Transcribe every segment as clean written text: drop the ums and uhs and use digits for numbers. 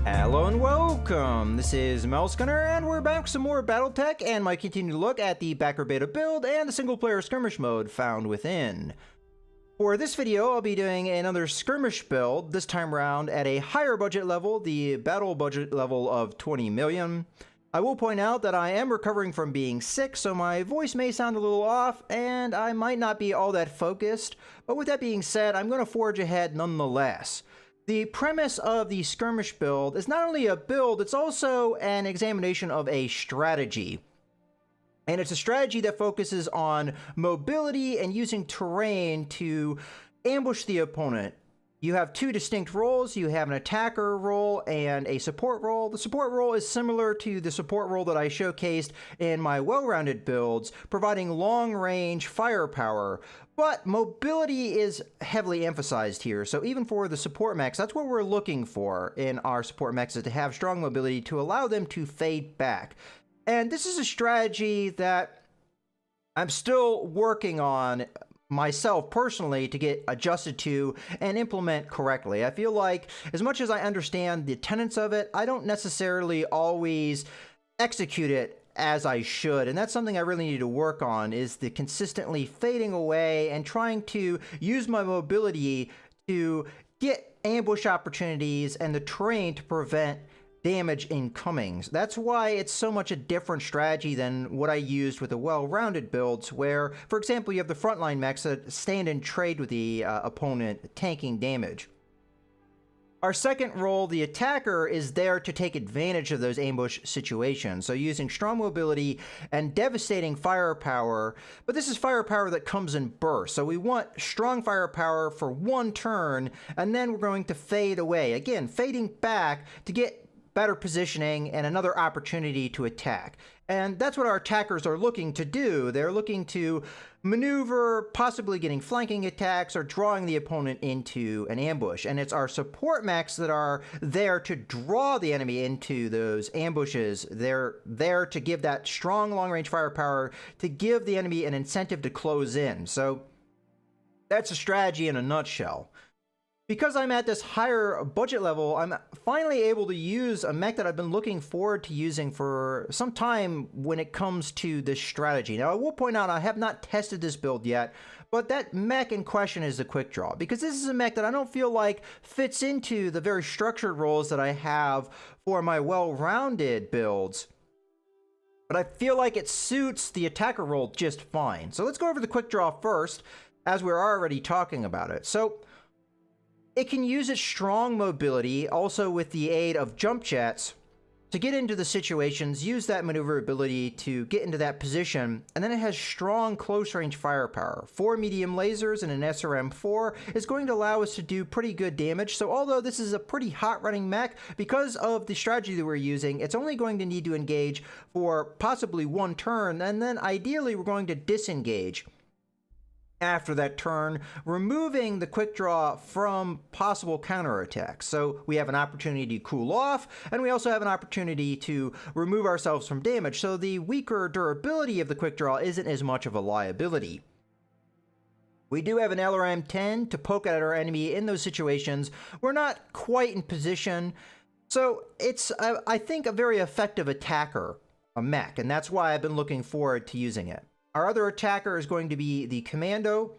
Hello and welcome! This is Gunner, and we're back with some more BattleTech and my continued look at the backer beta build and the single-player skirmish mode found within. For this video, I'll be doing another skirmish build, this time around at a higher budget level, the battle budget level of 20 million. I will point out that I am recovering from being sick, so my voice may sound a little off, and I might not be all that focused, but with that being said, I'm going to forge ahead nonetheless. The premise of the skirmish build is not only a build, it's also an examination of a strategy. And it's a strategy that focuses on mobility and using terrain to ambush the opponent. You have two distinct roles. You have an attacker role and a support role. The support role is similar to the support role that I showcased in my well-rounded builds, providing long-range firepower. But mobility is heavily emphasized here, so even for the support mechs, that's what we're looking for in our support mechs, is to have strong mobility to allow them to fade back. And this is a strategy that I'm still working on myself personally to get adjusted to and implement correctly. I feel like as much as I understand the tenets of it, I don't necessarily always execute it as I should, and that's something I really need to work on, is the consistently fading away and trying to use my mobility to get ambush opportunities and the terrain to prevent damage incomings. That's why it's so much a different strategy than what I used with the well-rounded builds, where, for example, you have the frontline mechs that stand and trade with the opponent, tanking damage. Our second role, the attacker, is there to take advantage of those ambush situations, so using strong mobility and devastating firepower, but this is firepower that comes in bursts, so we want strong firepower for one turn, and then we're going to fade away, again, fading back to get better positioning and another opportunity to attack. And that's what our attackers are looking to do. They're looking to maneuver, possibly getting flanking attacks or drawing the opponent into an ambush. And it's our support mechs that are there to draw the enemy into those ambushes. They're there to give that strong long-range firepower to give the enemy an incentive to close in. So that's a strategy in a nutshell. Because I'm at this higher budget level, I'm finally able to use a mech that I've been looking forward to using for some time when it comes to this strategy. Now, I will point out I have not tested this build yet, but that mech in question is the Quick Draw, because this is a mech that I don't feel like fits into the very structured roles that I have for my well-rounded builds. But I feel like it suits the attacker role just fine. So let's go over the Quick Draw first, as we're already talking about it. So it can use its strong mobility, also with the aid of jump jets, to get into the situations, use that maneuverability to get into that position, and then it has strong close-range firepower. 4 medium lasers and an SRM-4 is going to allow us to do pretty good damage, so although this is a pretty hot-running mech, because of the strategy that we're using, it's only going to need to engage for possibly one turn, and then ideally we're going to disengage after that turn, removing the Quick Draw from possible counterattacks. So we have an opportunity to cool off, and we also have an opportunity to remove ourselves from damage, so the weaker durability of the Quick Draw isn't as much of a liability. We do have an LRM-10 to poke at our enemy in those situations. We're not quite in position, so it's, I think, a very effective attacker, a mech, and that's why I've been looking forward to using it. Our other attacker is going to be the Commando,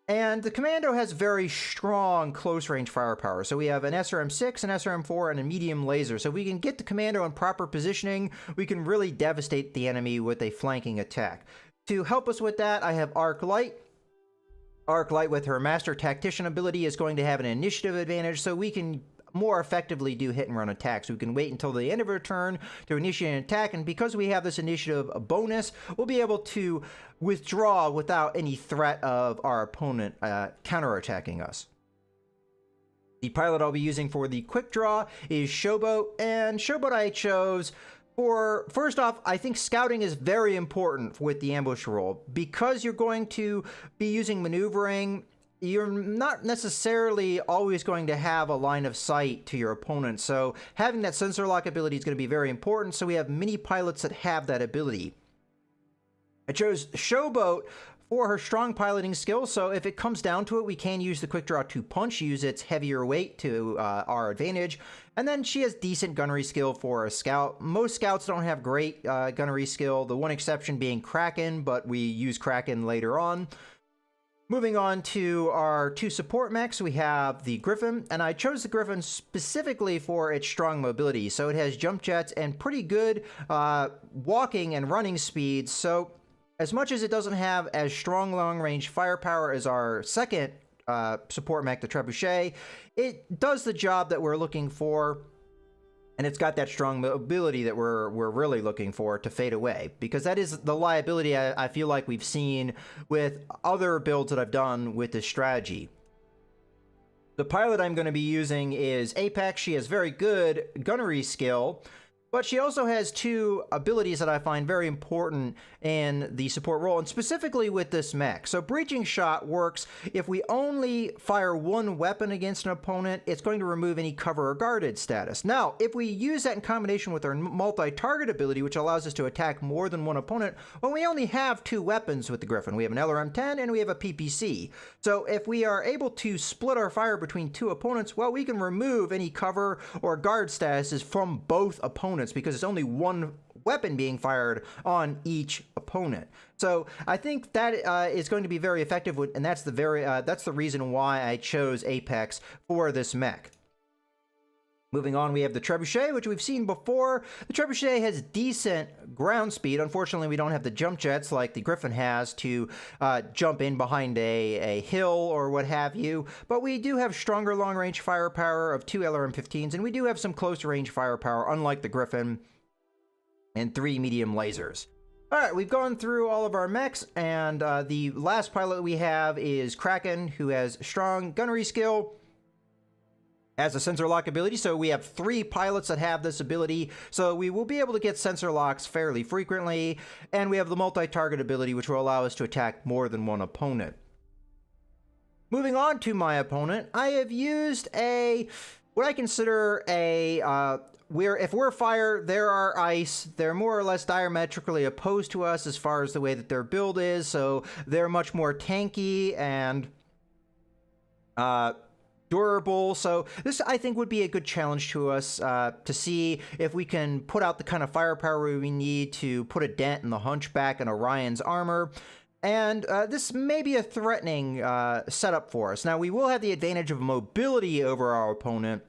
and the Commando has very strong close-range firepower. So we have an SRM-6, an SRM-4, and a medium laser. So if we can get the Commando in proper positioning, we can really devastate the enemy with a flanking attack. To help us with that, I have Arc Light. Arc Light, with her Master Tactician ability, is going to have an initiative advantage, so we can more effectively do hit-and-run attacks. We can wait until the end of her turn to initiate an attack, and because we have this initiative bonus, we'll be able to withdraw without any threat of our opponent counterattacking us. The pilot I'll be using for the Quick Draw is Showboat, and Showboat I chose for, first off, I think scouting is very important with the ambush role. Because you're going to be using maneuvering, you're not necessarily always going to have a line of sight to your opponent, so having that sensor lock ability is going to be very important, so we have many pilots that have that ability. I chose Showboat for her strong piloting skills, so if it comes down to it, we can use the quick draw to punch, use its heavier weight to our advantage. And then she has decent gunnery skill for a scout. Most scouts don't have great gunnery skill, the one exception being Kraken, but we use Kraken later on. Moving on to our two support mechs, we have the Griffin, and I chose the Griffin specifically for its strong mobility. So it has jump jets and pretty good walking and running speed. So as much as it doesn't have as strong long-range firepower as our second support mech, the Trebuchet, it does the job that we're looking for. And it's got that strong mobility that we're really looking for to fade away, because that is the liability I feel like we've seen with other builds that I've done with this strategy. The pilot I'm going to be using is Apex. She has very good gunnery skill, but she also has two abilities that I find very important in the support role, and specifically with this mech. So Breaching Shot works if we only fire one weapon against an opponent, it's going to remove any cover or guarded status. Now, if we use that in combination with our multi-target ability, which allows us to attack more than one opponent, well, we only have two weapons with the Griffin. We have an LRM-10 and we have a PPC. So if we are able to split our fire between two opponents, well, we can remove any cover or guard statuses from both opponents, because it's only one weapon being fired on each opponent. So I think that is going to be very effective, and that's the reason why I chose Apex for this mech. Moving on, we have the Trebuchet, which we've seen before. The Trebuchet has decent ground speed. Unfortunately, we don't have the jump jets like the Griffin has to jump in behind a hill or what have you. But we do have stronger long-range firepower of 2 LRM-15s, and we do have some close-range firepower, unlike the Griffin, and 3 medium lasers. All right, we've gone through all of our mechs, and the last pilot we have is Kraken, who has strong gunnery skill, has a sensor lock ability, so we have 3 pilots that have this ability, so we will be able to get sensor locks fairly frequently, and we have the multi-target ability, which will allow us to attack more than one opponent. Moving on to my opponent, I have used what I consider if we're fire, they're our ice. They're more or less diametrically opposed to us as far as the way that their build is, so they're much more tanky and durable. So this, I think, would be a good challenge to us to see if we can put out the kind of firepower we need to put a dent in the Hunchback and Orion's armor. And this may be a threatening setup for us. Now, we will have the advantage of mobility over our opponent,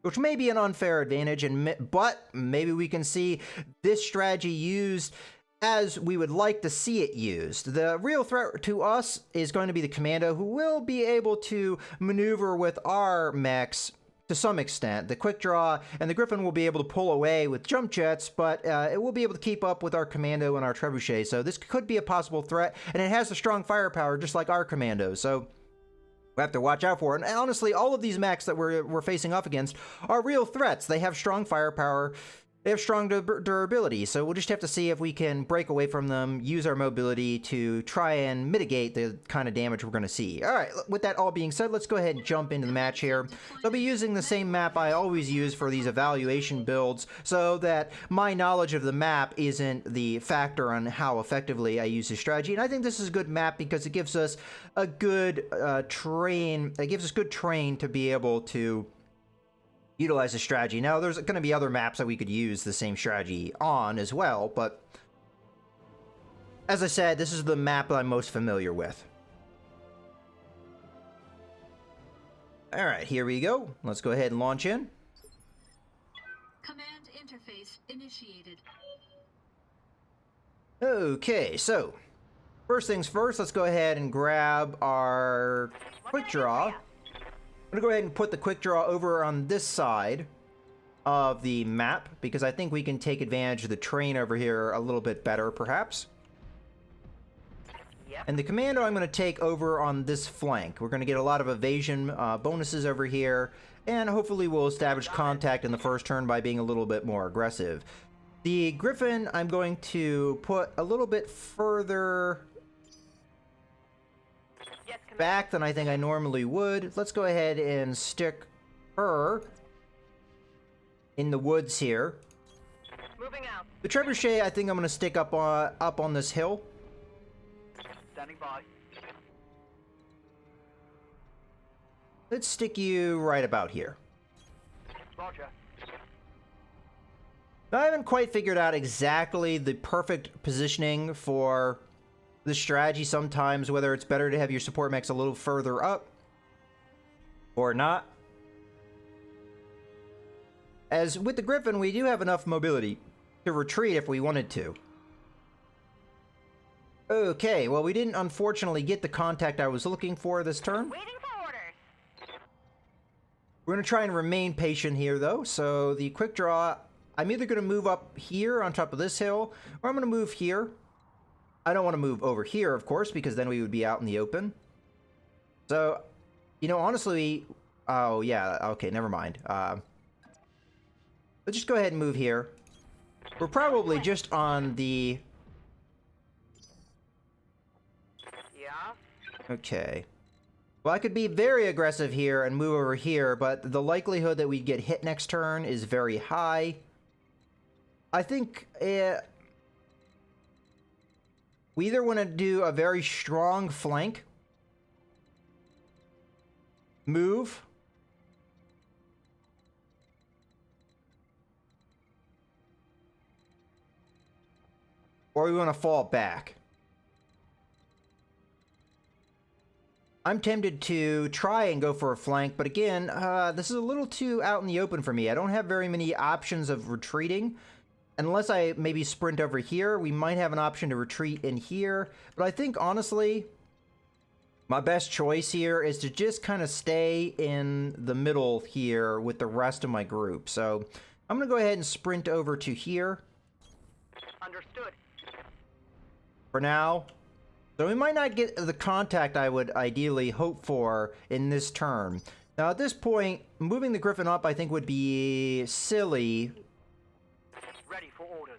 which may be an unfair advantage, but maybe we can see this strategy used as we would like to see it used. The real threat to us is going to be the Commando, who will be able to maneuver with our mechs to some extent. The Quick Draw and the Griffin will be able to pull away with jump jets, but it will be able to keep up with our Commando and our Trebuchet, so this could be a possible threat, and it has a strong firepower just like our Commando, so we have to watch out for it. And honestly, all of these mechs that we're facing off against are real threats. They have strong firepower, they have strong durability, so we'll just have to see if we can break away from them, use our mobility to try and mitigate the kind of damage we're going to see. All right, with that all being said, let's go ahead and jump into the match here. I'll be using the same map I always use for these evaluation builds, so that my knowledge of the map isn't the factor on how effectively I use this strategy. And I think this is a good map because it gives us a good terrain. It gives us good terrain to be able to utilize the strategy. Now, there's going to be other maps that we could use the same strategy on as well, but as I said, this is the map that I'm most familiar with. All right, here we go. Let's go ahead and launch in. Command interface initiated. Okay, so first things first, let's go ahead and grab our Quick Draw. I'm going to go ahead and put the Quick Draw over on this side of the map, because I think we can take advantage of the terrain over here a little bit better, perhaps. Yep. And the Commando I'm going to take over on this flank. We're going to get a lot of evasion bonuses over here, and hopefully we'll establish contact in the first turn by being a little bit more aggressive. The Griffin I'm going to put a little bit further back than I think I normally would. Let's go ahead and stick her in the woods here. Moving out. The Trebuchet I think I'm going to stick up on this hill. Standing by. Let's stick you right about here. Roger. I haven't quite figured out exactly the perfect positioning for the strategy sometimes, whether it's better to have your support mechs a little further up or not. As with the Griffin, we do have enough mobility to retreat if we wanted to. Okay, well, we didn't unfortunately get the contact I was looking for this turn. Waiting for orders. We're going to try and remain patient here, though. So the quick draw, I'm either going to move up here on top of this hill, or I'm going to move here. I don't want to move over here, of course, because then we would be out in the open. So, you know, honestly... Oh, yeah, okay, never mind. Let's just go ahead and move here. We're probably just on the... Yeah. Okay. Well, I could be very aggressive here and move over here, but the likelihood that we'd get hit next turn is very high. I think we either want to do a very strong flank, move, or we want to fall back. I'm tempted to try and go for a flank, but again, this is a little too out in the open for me. I don't have very many options of retreating. Unless I maybe sprint over here, we might have an option to retreat in here. But I think, honestly, my best choice here is to just kind of stay in the middle here with the rest of my group. So I'm going to go ahead and sprint over to here. Understood. For now. So we might not get the contact I would ideally hope for in this turn. Now at this point, moving the Griffin up I think would be silly. Ready for orders.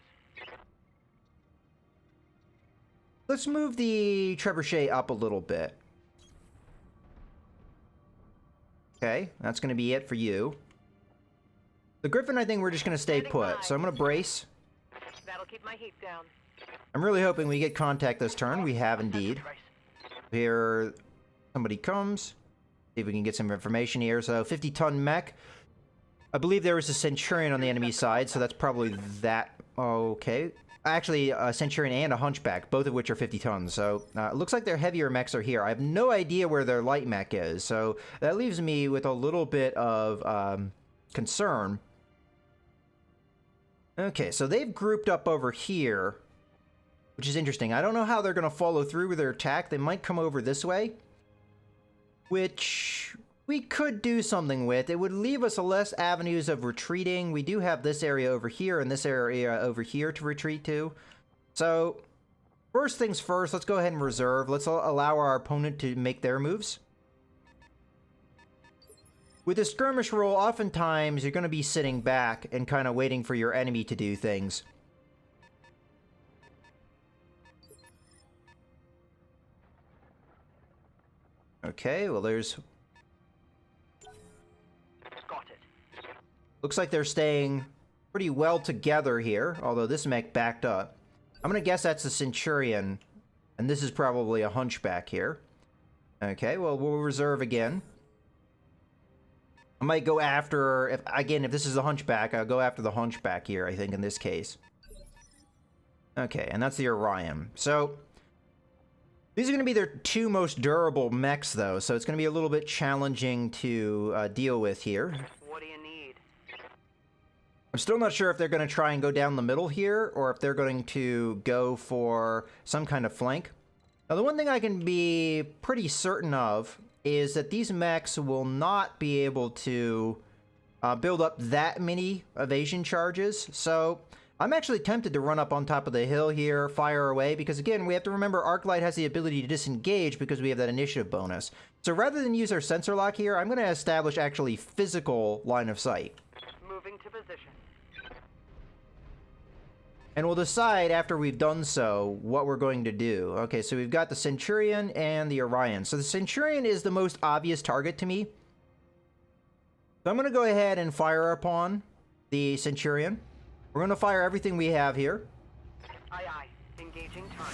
Let's move the Trebuchet up a little bit. Okay, that's going to be it for you. The Griffin I think we're just going to stay put, so I'm going to brace. That'll keep my heat down. I'm really hoping we get contact this turn. We have indeed. Here, somebody comes. See if we can get some information here. So, 50-ton mech. I believe there was a Centurion on the enemy side, so that's probably that. Okay. Actually, a Centurion and a Hunchback, both of which are 50 tons. So, it looks like their heavier mechs are here. I have no idea where their light mech is, so that leaves me with a little bit of concern. Okay, so they've grouped up over here, which is interesting. I don't know how they're going to follow through with their attack. They might come over this way, which we could do something with. It would leave us less avenues of retreating. We do have this area over here and this area over here to retreat to. So, first things first, let's go ahead and reserve. Let's allow our opponent to make their moves. With a skirmish roll, oftentimes you're going to be sitting back and kind of waiting for your enemy to do things. Okay, well there's... Got it. Looks like they're staying pretty well together here, although this mech backed up. I'm going to guess that's a Centurion, and this is probably a Hunchback here. Okay, well we'll reserve again. I might go after, if this is a Hunchback, I'll go after the Hunchback here, I think, in this case. Okay, and that's the Orion. So, these are going to be their two most durable mechs, though, so it's going to be a little bit challenging to deal with here. What do you need? I'm still not sure if they're going to try and go down the middle here, or if they're going to go for some kind of flank. Now, the one thing I can be pretty certain of is that these mechs will not be able to build up that many evasion charges, so I'm actually tempted to run up on top of the hill here, fire away, because again, we have to remember Arclight has the ability to disengage because we have that initiative bonus. So rather than use our sensor lock here, I'm going to establish actually physical line of sight. Moving to position. And we'll decide after we've done so what we're going to do. Okay, so we've got the Centurion and the Orion. So the Centurion is the most obvious target to me. So I'm going to go ahead and fire upon the Centurion. We're going to fire everything we have here. Aye, aye. Engaging time.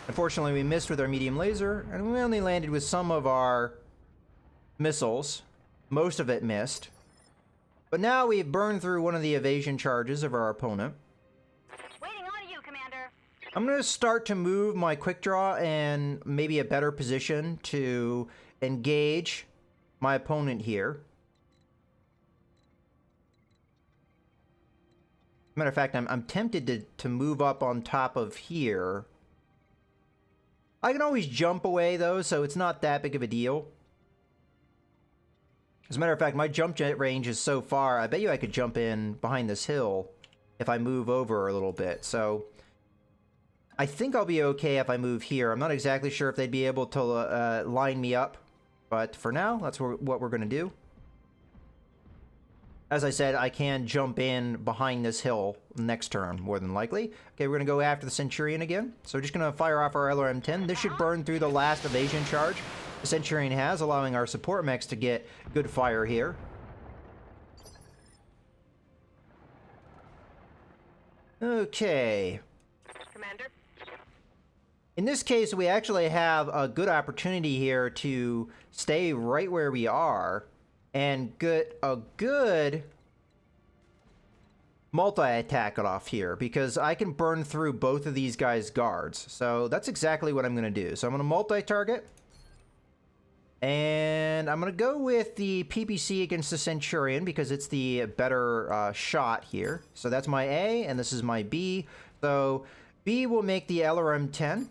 Unfortunately, we missed with our medium laser, and we only landed with some of our missiles. Most of it missed. But now we've burned through one of the evasion charges of our opponent. Waiting on you, Commander. I'm going to start to move my quick draw and maybe a better position to engage my opponent here. Matter of fact, I'm tempted to move up on top of here. I can always jump away, though, so it's not that big of a deal. As a matter of fact, my jump jet range is so far, I bet you I could jump in behind this hill if I move over a little bit. So I think I'll be okay if I move here. I'm not exactly sure if they'd be able to line me up, but for now, that's what we're going to do. As I said, I can jump in behind this hill next turn, more than likely. Okay, we're going to go after the Centurion again. So we're just going to fire off our LRM-10. This should burn through the last evasion charge the Centurion has, allowing our support mechs to get good fire here. Okay. Commander? In this case, we actually have a good opportunity here to stay right where we are and get a good multi-attack off here, because I can burn through both of these guys' guards. So that's exactly what I'm going to do. So I'm going to multi-target, and I'm going to go with the PPC against the Centurion because it's the better shot here. So that's my A, and this is my B. So B will make the LRM-10.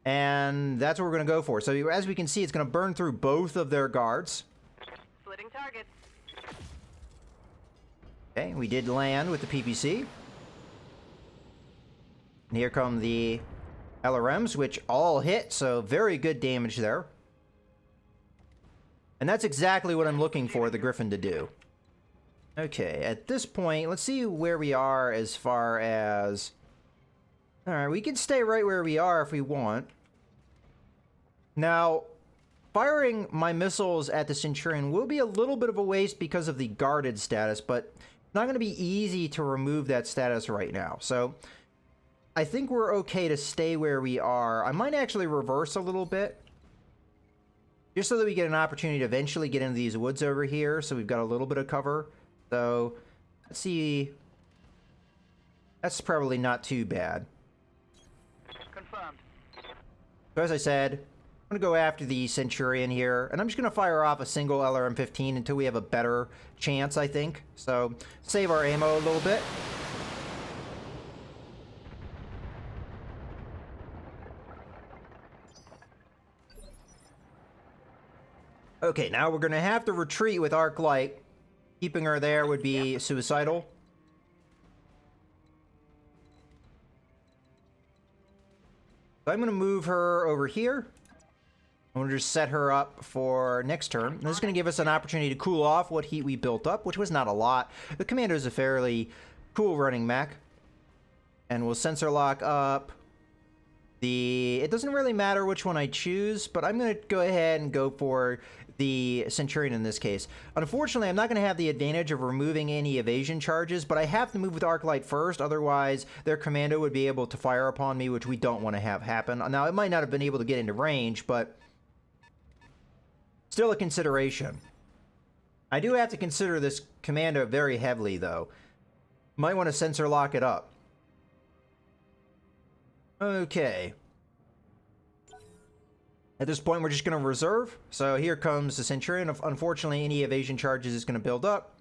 And that's what we're going to go for. So as we can see, it's going to burn through both of their guards. Splitting targets. Okay, we did land with the PPC. And here come the LRMs, which all hit, so very good damage there. And that's exactly what I'm looking for the Griffin to do. Okay, at this point, let's see where we are as far as... Alright, we can stay right where we are if we want. Now, firing my missiles at the Centurion will be a little bit of a waste because of the guarded status, but it's not going to be easy to remove that status right now. So, I think we're okay to stay where we are. I might actually reverse a little bit, just so that we get an opportunity to eventually get into these woods over here, so we've got a little bit of cover. So, let's see. That's probably not too bad. Confirmed. So as I said, I'm going to go after the Centurion here, and I'm just going to fire off a single LRM-15 until we have a better chance, I think. So, save our ammo a little bit. Okay, now we're going to have to retreat with Arc Light. Keeping her there would be suicidal. So I'm going to move her over here. I'm going to just set her up for next turn. And this is going to give us an opportunity to cool off what heat we built up, which was not a lot. The Commander is a fairly cool running mech. And we'll sensor lock up it doesn't really matter which one I choose, but I'm going to go ahead and go for the Centurion in this case. Unfortunately, I'm not going to have the advantage of removing any evasion charges, but I have to move with Arc Light first, otherwise their commando would be able to fire upon me, which we don't want to have happen. Now, it might not have been able to get into range, but still a consideration. I do have to consider this commando very heavily, though. Might want to sensor lock it up. Okay. At this point, we're just going to reserve. So here comes the Centurion. Unfortunately, any evasion charges is going to build up.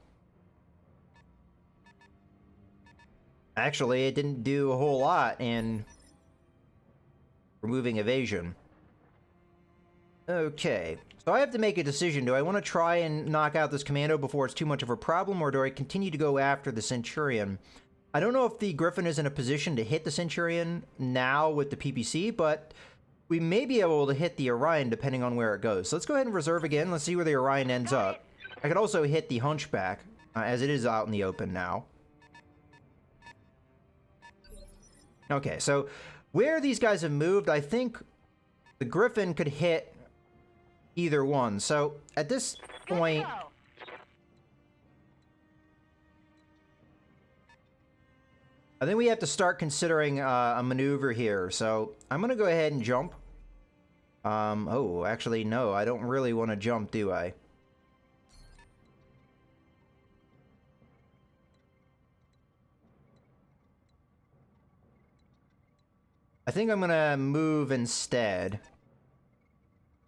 Actually, it didn't do a whole lot in removing evasion. Okay. So I have to make a decision. Do I want to try and knock out this commando before it's too much of a problem, or do I continue to go after the Centurion? I don't know if the Griffin is in a position to hit the Centurion now with the PPC, but we may be able to hit the Orion depending on where it goes. So let's go ahead and reserve again. Let's see where the Orion ends up. I could also hit the Hunchback, as it is out in the open now. Okay, so where these guys have moved, I think the Griffin could hit either one. So at this point... I think we have to start considering a maneuver here, so I'm gonna go ahead and jump. Oh, actually, no, I don't really want to jump, do I? I think I'm gonna move instead.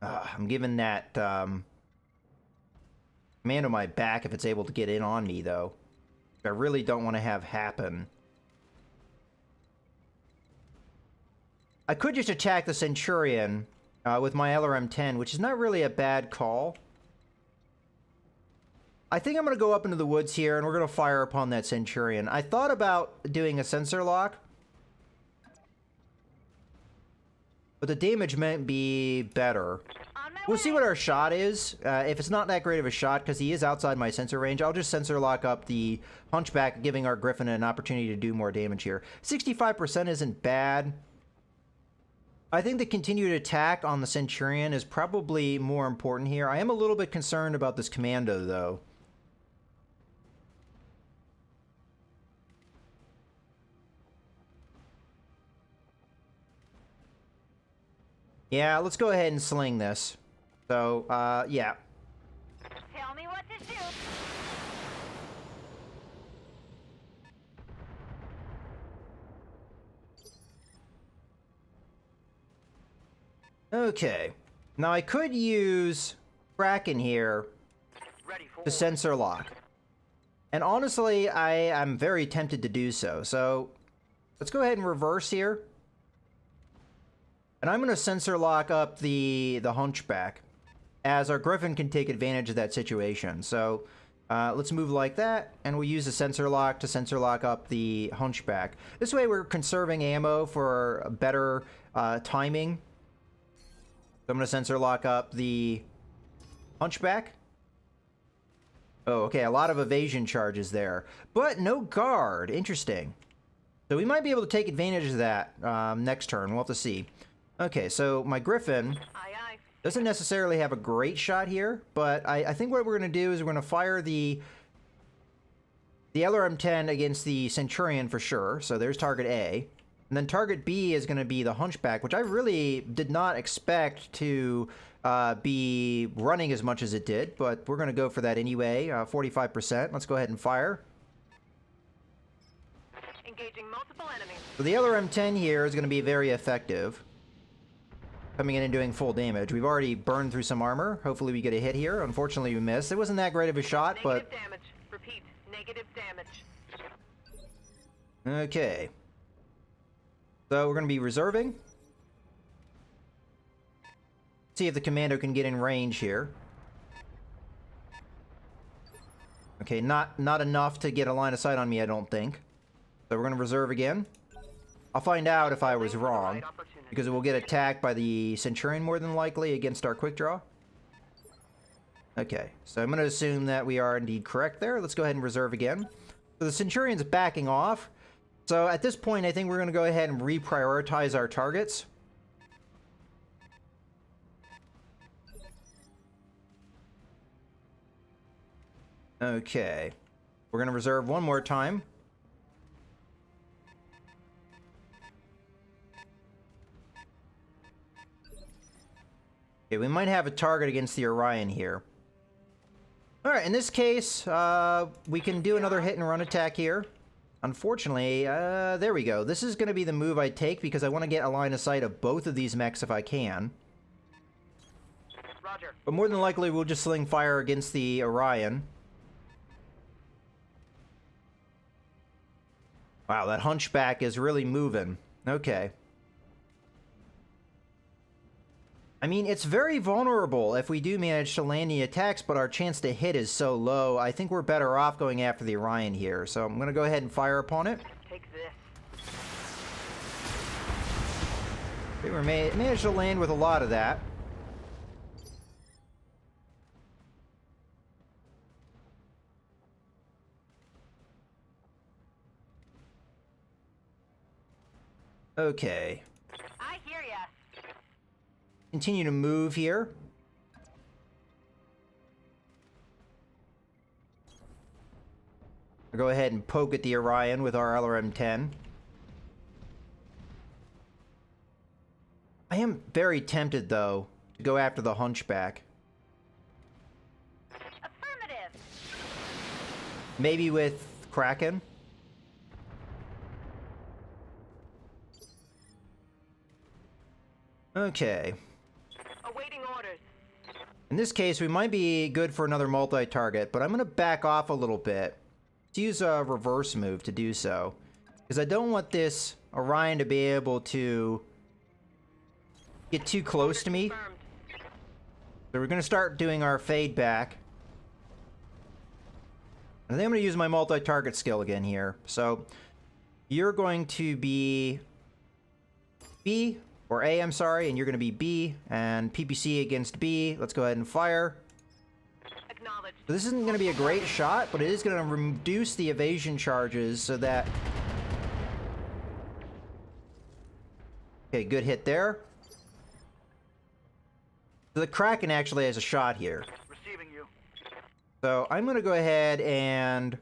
I'm giving that command on my back if it's able to get in on me, though. I really don't want to have happen. I could just attack the Centurion with my LRM-10, which is not really a bad call. I think I'm going to go up into the woods here, and we're going to fire upon that Centurion. I thought about doing a sensor lock, but the damage might be better. We'll see what our shot is. If it's not that great of a shot, because he is outside my sensor range, I'll just sensor lock up the Hunchback, giving our Griffin an opportunity to do more damage here. 65% isn't bad. I think the continued attack on the Centurion is probably more important here. I am a little bit concerned about this Commando, though. Yeah, let's go ahead and sling this. So, yeah. Tell me what to shoot. Okay. Now, I could use Kraken here to sensor lock. And honestly, I'm very tempted to do so. So, let's go ahead and reverse here. And I'm going to sensor lock up the Hunchback, as our Griffin can take advantage of that situation. So, let's move like that, and we'll use the sensor lock to sensor lock up the Hunchback. This way we're conserving ammo for better timing. So I'm going to sensor lock up the Hunchback. Oh, okay, a lot of evasion charges there. But no guard. Interesting. So we might be able to take advantage of that next turn. We'll have to see. Okay, so my Griffin doesn't necessarily have a great shot here, but I think what we're going to do is we're going to fire the LRM-10 against the Centurion for sure. So there's target A. And then target B is going to be the Hunchback, which I really did not expect to be running as much as it did, but we're going to go for that anyway. 45%. Let's go ahead and fire. Engaging multiple enemies. So the LRM-10 here is going to be very effective, coming in and doing full damage. We've already burned through some armor. Hopefully we get a hit here. Unfortunately, we missed. It wasn't that great of a shot, Negative damage. Repeat. Negative damage. Okay. So we're going to be reserving. See if the Commando can get in range here. Okay, not enough to get a line of sight on me, I don't think. So we're going to reserve again. I'll find out if I was wrong, because it will get attacked by the Centurion more than likely against our quick draw. Okay, so I'm going to assume that we are indeed correct there. Let's go ahead and reserve again. So the Centurion's backing off. So at this point, I think we're going to go ahead and reprioritize our targets. Okay. We're going to reserve one more time. Okay, we might have a target against the Orion here. Alright, in this case, we can do another hit and run attack here. Unfortunately, there we go. This is going to be the move I take because I want to get a line of sight of both of these mechs if I can. Roger. But more than likely, we'll just sling fire against the Orion. Wow, that Hunchback is really moving. Okay. I mean, it's very vulnerable if we do manage to land the attacks, but our chance to hit is so low. I think we're better off going after the Orion here. So I'm going to go ahead and fire upon it. Take this. We managed to land with a lot of that. Okay. I hear ya. Continue to move here. I'll go ahead and poke at the Orion with our LRM-10. am very tempted, though, to go after the Hunchback. Affirmative. Maybe with Kraken? Okay. Awaiting orders. In this case, we might be good for another multi-target, but I'm going to back off a little bit. Let's use a reverse move to do so. Because I don't want this Orion to be able to get too close to me. Confirmed. So we're going to start doing our fade back. And then I'm going to use my multi-target skill again here. So you're going to be B, or A, I'm sorry, and you're going to be B, and PPC against B. Let's go ahead and fire. Acknowledged. So this isn't going to be a great shot, but it is going to reduce the evasion charges so that... Okay, good hit there. So the Kraken actually has a shot here. Receiving you. So I'm going to go ahead and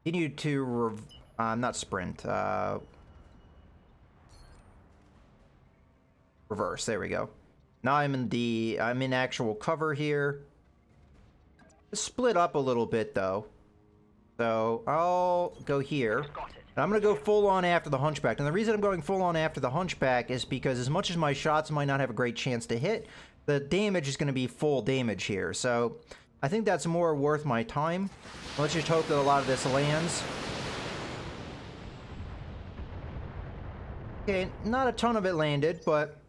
continue to... not sprint. Reverse. There we go. Now I'm in actual cover here. Split up a little bit, though. So I'll go here. And I'm going to go full on after the Hunchback. And the reason I'm going full on after the Hunchback is because as much as my shots might not have a great chance to hit, the damage is going to be full damage here. So I think that's more worth my time. Let's just hope that a lot of this lands. Okay, not a ton of it landed, but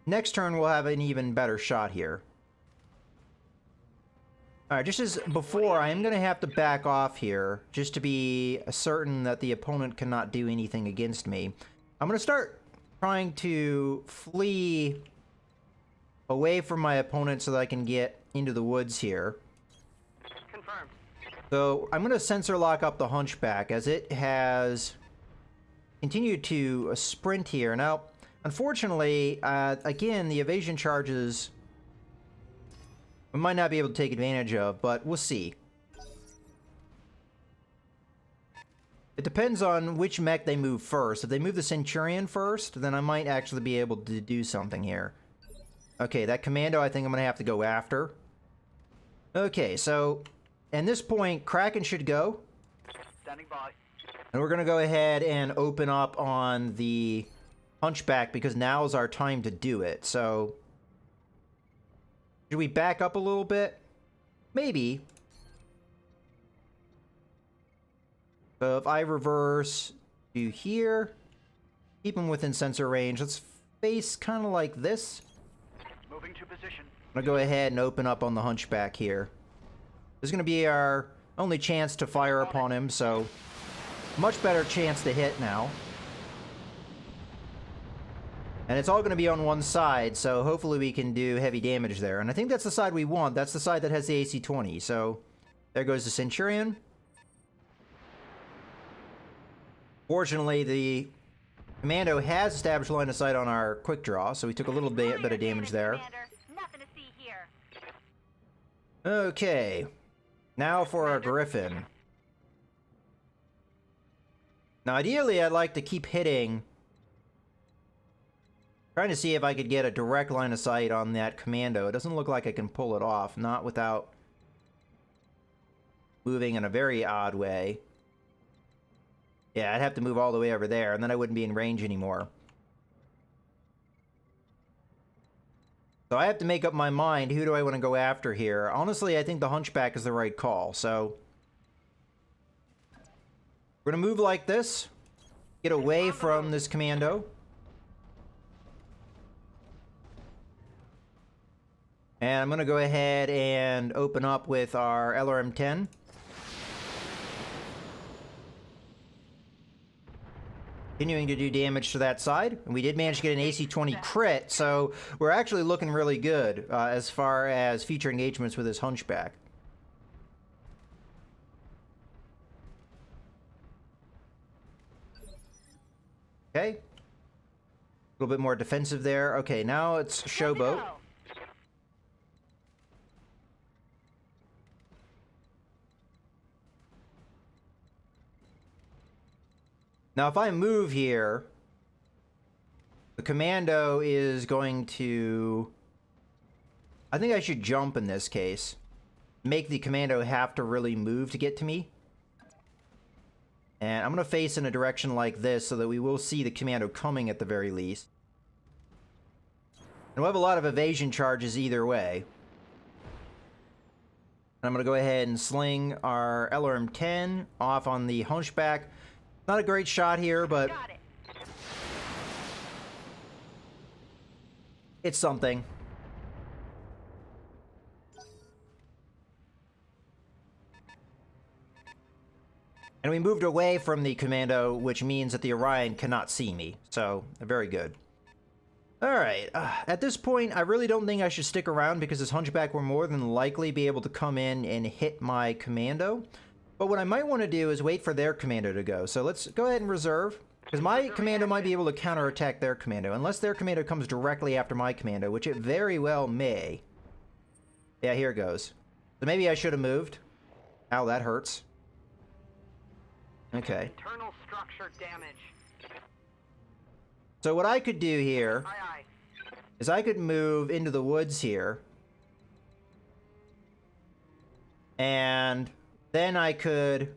next turn we'll have an even better shot here. Alright, just as before, I am going to have to back off here, just to be certain that the opponent cannot do anything against me. I'm going to start trying to flee away from my opponent so that I can get into the woods here. Confirmed. So I'm going to sensor lock up the Hunchback as it has continued to sprint here. Now, unfortunately, again, the evasion charges we might not be able to take advantage of, but we'll see. It depends on which mech they move first. If they move the Centurion first, then I might actually be able to do something here. Okay, that Commando I think I'm going to have to go after. Okay, so at this point, Kraken should go. Standing by. And we're going to go ahead and open up on the Hunchback because now is our time to do it. So should we back up a little bit? Maybe. So if I reverse to here, keep him within sensor range. Let's face kind of like this. Moving to position. I'm going to go ahead and open up on the Hunchback here. This is going to be our only chance to fire upon him, so much better chance to hit now. And it's all going to be on one side, so hopefully we can do heavy damage there. And I think that's the side we want. That's the side that has the AC-20. So there goes the Centurion. Fortunately, the Commando has established line of sight on our quick draw, so we took a little bit of damage there. Nothing to see here. Okay. Now for our Griffin. Now, ideally, I'd like to keep hitting. Trying to see if I could get a direct line of sight on that Commando. It doesn't look like I can pull it off, not without moving in a very odd way. Yeah, I'd have to move all the way over there, and then I wouldn't be in range anymore. So I have to make up my mind, who do I want to go after here? Honestly, I think the Hunchback is the right call, so we're going to move like this, get away from this Commando. And I'm going to go ahead and open up with our LRM-10. Continuing to do damage to that side. And we did manage to get an AC-20 crit, so we're actually looking really good as far as future engagements with this Hunchback. Okay. A little bit more defensive there. Okay, now it's Showboat. Now, if I move here, commando is going to... I think I should jump in this case. Make the commando have to really move to get to me. And I'm going to face in a direction like this so that we will see the commando coming at the very least. And we'll have a lot of evasion charges either way. And I'm going to go ahead and sling our LRM-10 off on the Hunchback. Not a great shot here, but Got it. it's something. And we moved away from the commando, which means that the Orion cannot see me. So, very good. Alright, at this point, I really don't think I should stick around because this Hunchback will more than likely be able to come in and hit my commando. But what I might want to do is wait for their commando to go. So let's go ahead and reserve, because my commando might be able to counterattack their commando, unless their commando comes directly after my commando, which it very well may. Yeah, here it goes. So maybe I should have moved. Ow, that hurts. Okay. Internal structure damage. So what I could do here Aye, aye. is I could move into the woods here. And then I could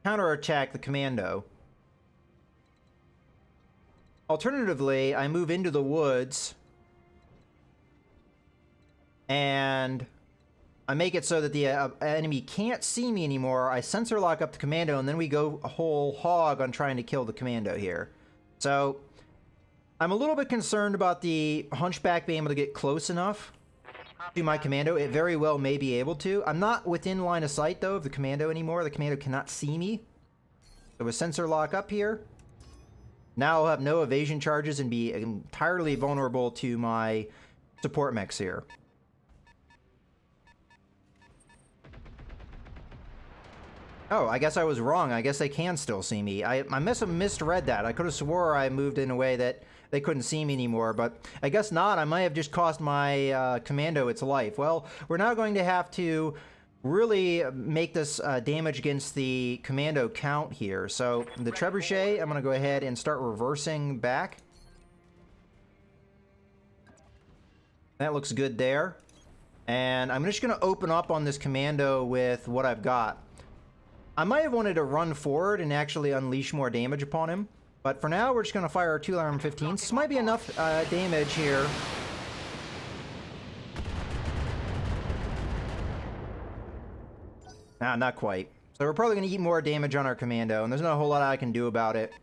counterattack the commando. Alternatively, I move into the woods and I make it so that the enemy can't see me anymore. I sensor lock up the commando, and then we go a whole hog on trying to kill the commando here. So I'm a little bit concerned about the Hunchback being able to get close enough to my commando. It very well may be able to. I'm not within line of sight, though, of the commando anymore. The commando cannot see me. So with sensor lock up here, now I'll have no evasion charges and be entirely vulnerable to my support mechs here. Oh, I guess I was wrong. I guess they can still see me. I must have misread that. I could have swore I moved in a way that they couldn't see me anymore, but I guess not. I might have just cost my commando its life. Well, we're now going to have to really make this damage against the commando count here. So the trebuchet, I'm going to go ahead and start reversing back. That looks good there. And I'm just going to open up on this commando with what I've got. I might have wanted to run forward and actually unleash more damage upon him. But for now, we're just going to fire our 2 LRM-15s. This might be enough damage here. Nah, not quite. So we're probably going to eat more damage on our commando, and there's not a whole lot I can do about it.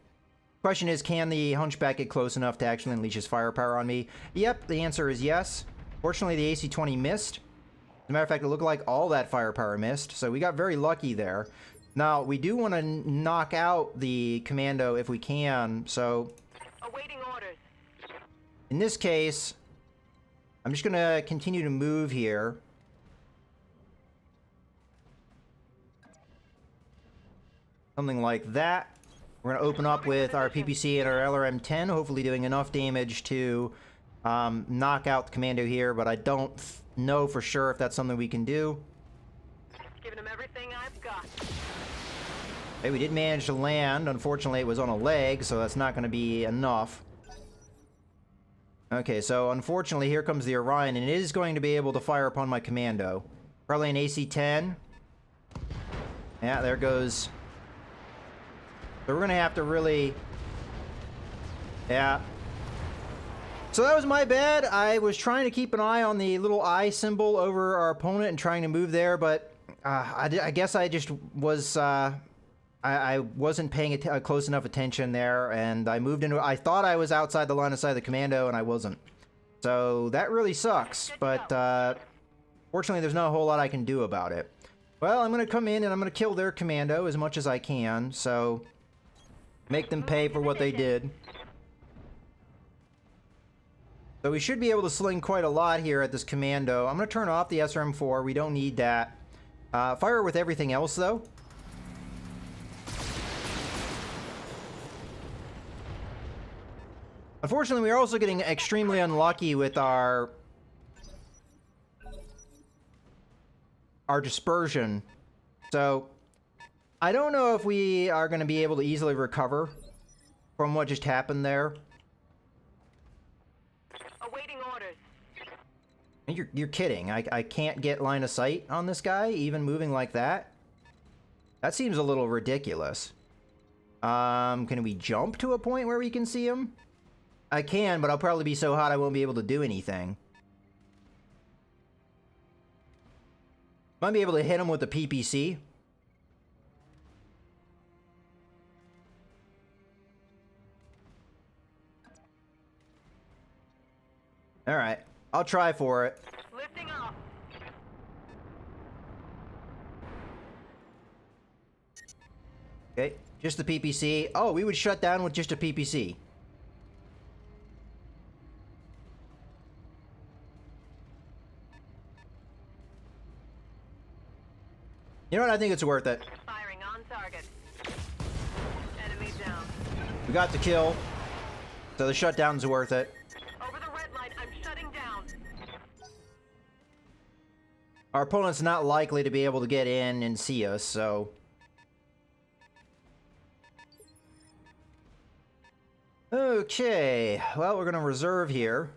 Question is, can the Hunchback get close enough to actually unleash his firepower on me? Yep, the answer is yes. Fortunately, the AC-20 missed. As a matter of fact, it looked like all that firepower missed, so we got very lucky there. Now, we do want to knock out the commando if we can, so... Awaiting orders. In this case, I'm just going to continue to move here. Something like that. We're going to open up with our PPC and our LRM-10, hopefully doing enough damage to knock out the commando here, but I don't know for sure if that's something we can do. Giving him everything I've got. Hey, we did manage to land. Unfortunately, it was on a leg, so that's not going to be enough. Okay, so unfortunately, here comes the Orion, and it is going to be able to fire upon my commando. Probably an AC-10. Yeah, there goes. So we're going to have to really... Yeah. So that was my bad. I was trying to keep an eye on the little eye symbol over our opponent and trying to move there, but I guess I just was... I wasn't paying close enough attention there, and I moved into... I thought I was outside the line of sight of the commando, and I wasn't. So that really sucks, but fortunately there's not a whole lot I can do about it. Well, I'm going to come in and I'm going to kill their commando as much as I can, so... Make them pay for what they did. So we should be able to sling quite a lot here at this commando. I'm going to turn off the SRM-4. We don't need that. Fire with everything else, though. Unfortunately, we are also getting extremely unlucky with our dispersion. So... I don't know if we are going to be able to easily recover from what just happened there. You're kidding. I can't get line of sight on this guy, even moving like that? That seems a little ridiculous. Can we jump to a point where we can see him? I can, but I'll probably be so hot I won't be able to do anything. Might be able to hit him with the PPC. Alright, I'll try for it. Lifting off. Okay, just the PPC. Oh, we would shut down with just a PPC. You know what? I think it's worth it. Firing on target. Enemy down. We got the kill, so the shutdown's worth it. Over the red light, I'm shutting down. Our opponent's not likely to be able to get in and see us, so... Okay, well, we're gonna reserve here.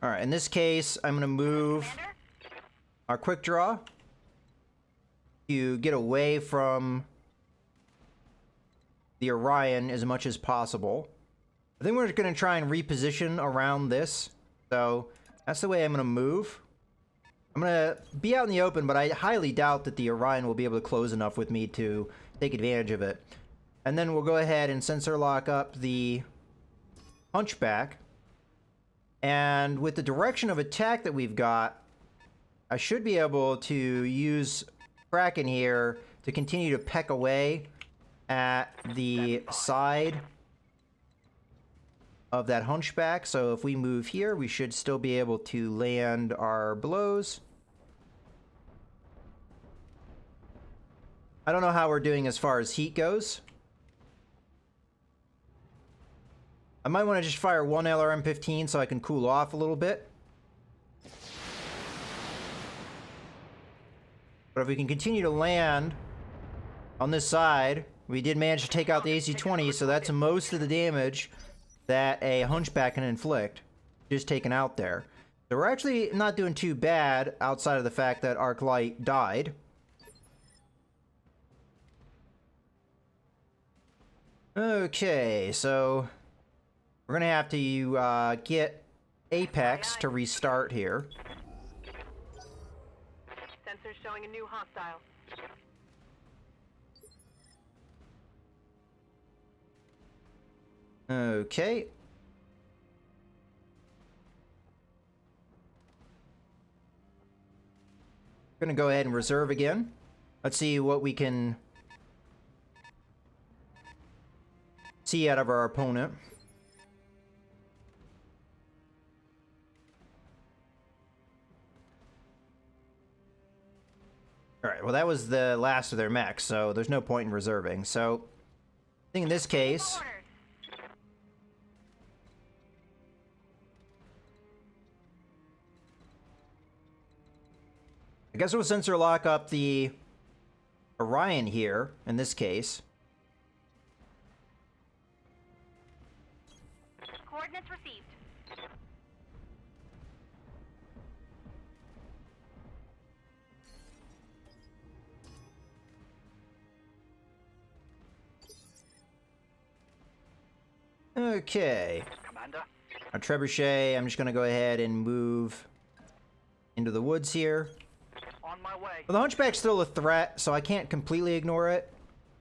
Alright, in this case, I'm gonna move our quick draw to get away from the Orion as much as possible. I think we're gonna try and reposition around this, so that's the way I'm gonna move. I'm gonna be out in the open, but I highly doubt that the Orion will be able to close enough with me to take advantage of it. And then we'll go ahead and sensor lock up the Hunchback. And with the direction of attack that we've got, I should be able to use Kraken here to continue to peck away at the side of that Hunchback. So if we move here, we should still be able to land our blows. I don't know how we're doing as far as heat goes. I might want to just fire one LRM-15 so I can cool off a little bit. But if we can continue to land on this side, we did manage to take out the AC-20, so that's most of the damage that a Hunchback can inflict, just taken out there. So we're actually not doing too bad outside of the fact that Arclight died. Okay, so we're gonna have to get Apex to restart here. Sensors showing a new hostile. Okay. We're gonna go ahead and reserve again. Let's see what we can see out of our opponent. Alright, well that was the last of their mechs, so there's no point in reserving. So, I think in this case... I guess we'll sensor lock up the Orion here, in this case. Coordinates received. Okay. Commander. Our Trebuchet, I'm just going to go ahead and move into the woods here. On my way. Well, the Hunchback's still a threat, so I can't completely ignore it.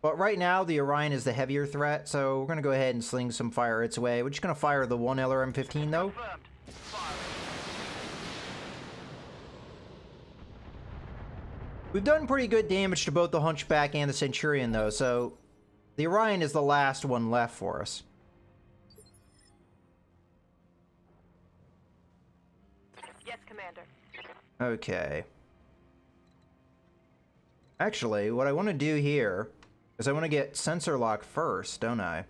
But right now, the Orion is the heavier threat, so we're going to go ahead and sling some fire its way. We're just going to fire the one LRM-15, though. Confirmed. Firing. We've done pretty good damage to both the Hunchback and the Centurion, though, so the Orion is the last one left for us. Yes, Commander. Okay. Actually, what I want to do here is I want to get sensor lock first, don't I?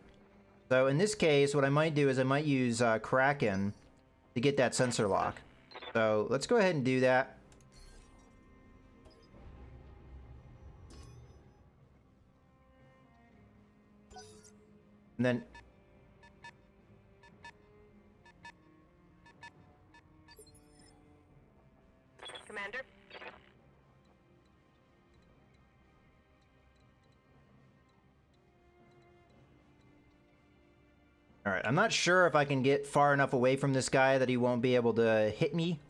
So in this case, what I might do is I might use Kraken to get that sensor lock. So let's go ahead and do that. And then... Commander. Alright, I'm not sure if I can get far enough away from this guy that he won't be able to hit me.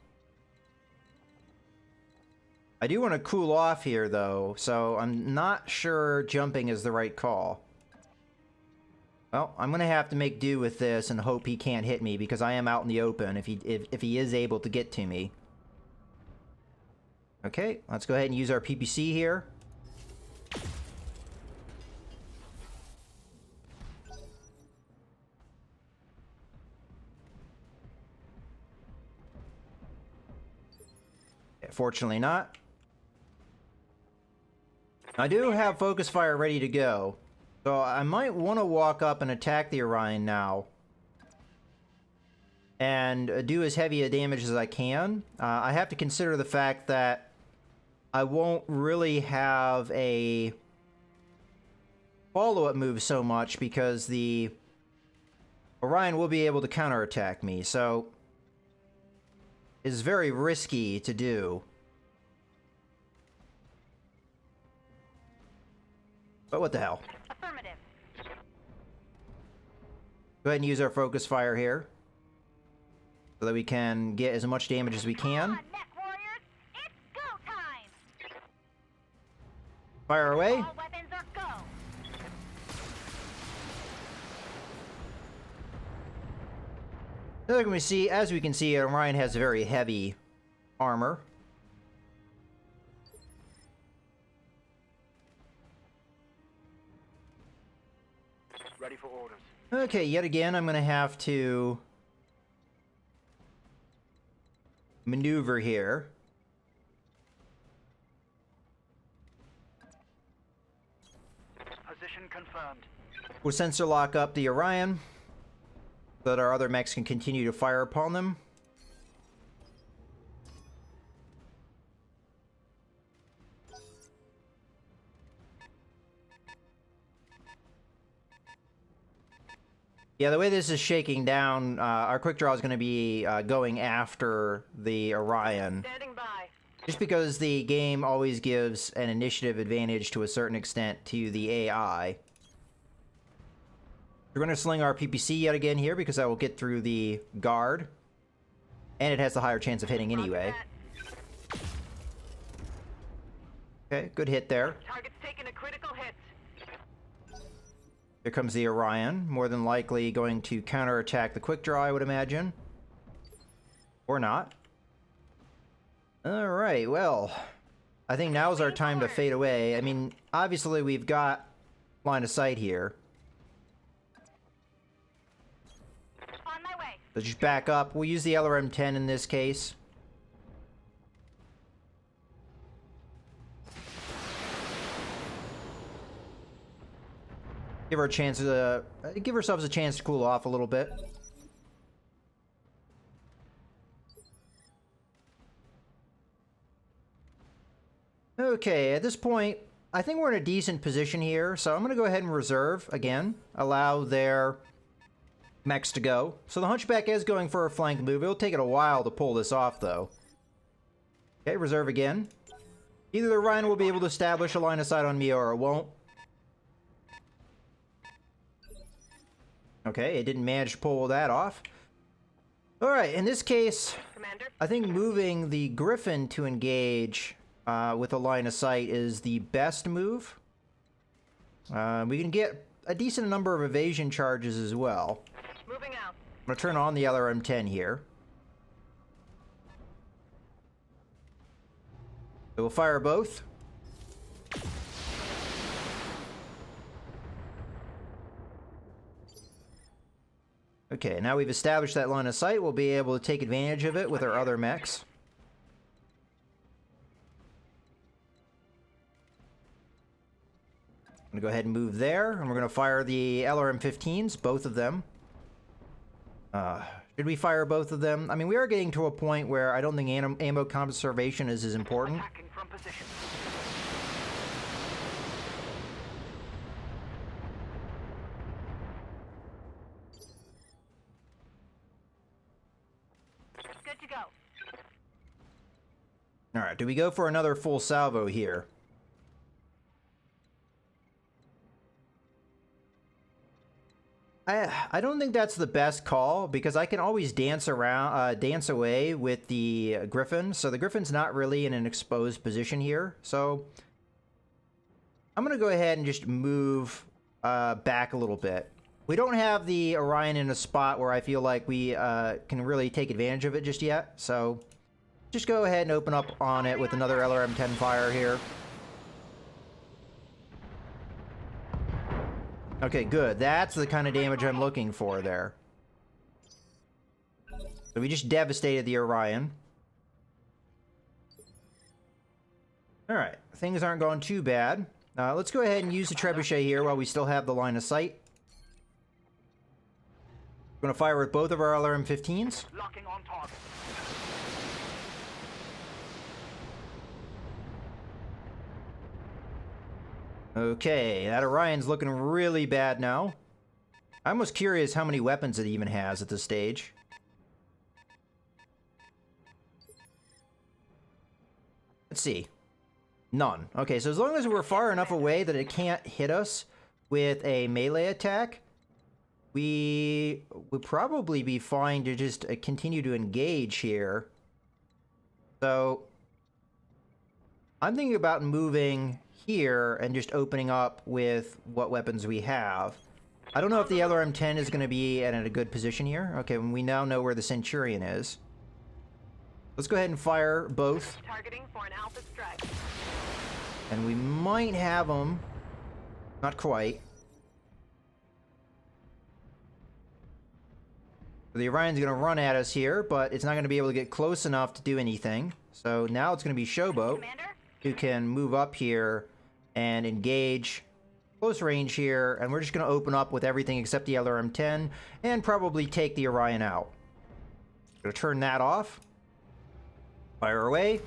I do want to cool off here, though, so I'm not sure jumping is the right call. Well, I'm going to have to make do with this and hope he can't hit me, because I am out in the open if he is able to get to me. Okay, let's go ahead and use our PPC here. Fortunately not. I do have focus fire ready to go, so I might want to walk up and attack the Orion now and do as heavy a damage as I can. I have to consider the fact that I won't really have a follow-up move so much because the Orion will be able to counterattack me, so it's very risky to do. But what the hell? Affirmative. Go ahead and use our focus fire here so that we can get as much damage as we can. Come on, mech warriors. It's go time. Fire away. All weapons are go. As we can see, Orion has very heavy armor. Ready for orders. Okay, yet again, I'm going to have to maneuver here. Position confirmed. We'll sensor lock up the Orion so that our other mechs can continue to fire upon them. Yeah, the way this is shaking down, our quick draw is going to be going after the Orion. Standing by. Just because the game always gives an initiative advantage to a certain extent to the AI. We're going to sling our PPC yet again here because I will get through the guard. And it has the higher chance of hitting anyway. Okay, good hit there. Target's taking a critical hit. Here comes the Orion, more than likely going to counterattack the quick draw, I would imagine. Or not. Alright, well, I think now's our time to fade away. I mean, obviously we've got line of sight here. On my way. So just back up. We'll use the LRM-10 in this case. Give ourselves a chance to cool off a little bit. Okay, at this point, I think we're in a decent position here, so I'm going to go ahead and reserve again. Allow their mechs to go. So the Hunchback is going for a flank move. It'll take it a while to pull this off, though. Okay, reserve again. Either the Orion will be able to establish a line of sight on me or it won't. Okay, it didn't manage to pull that off. Alright, in this case, Commander. I think moving the Griffin to engage with a line of sight is the best move. We can get a decent number of evasion charges as well. Moving out. I'm going to turn on the LRM-10 here. So we'll fire both. Okay, now we've established that line of sight, we'll be able to take advantage of it with our other mechs. I'm going to go ahead and move there, and we're going to fire the LRM-15s, both of them. Should we fire both of them? I mean, we are getting to a point where I don't think ammo conservation is as important. Attacking from position. to go. Alright, do we go for another full salvo here? I don't think that's the best call, because I can always dance away with the Griffin, so the Griffin's not really in an exposed position here, so I'm gonna go ahead and just move back a little bit. We don't have the Orion in a spot where I feel like we can really take advantage of it just yet, so just go ahead and open up on it with another LRM-10 fire here. Okay, good. That's the kind of damage I'm looking for there. So we just devastated the Orion. Alright, things aren't going too bad. Let's go ahead and use the trebuchet here while we still have the line of sight. We're going to fire with both of our LRM-15s. Locking on target. Okay, that Orion's looking really bad now. I'm almost curious how many weapons it even has at this stage. Let's see. None. Okay, so as long as we're far enough away that it can't hit us with a melee attack, we would probably be fine to just continue to engage here. So I'm thinking about moving here and just opening up with what weapons we have. I don't know if the LRM-10 is going to be in a good position here. Okay, we now know where the Centurion is. Let's go ahead and fire both. Targeting for an alpha strike. And we might have them. Not quite. So the Orion's going to run at us here, but it's not going to be able to get close enough to do anything. So now it's going to be Showboat, Commander? who can move up here and engage close range here, and we're just going to open up with everything except the LRM-10 and probably take the Orion out. Going to turn that off. Fire away.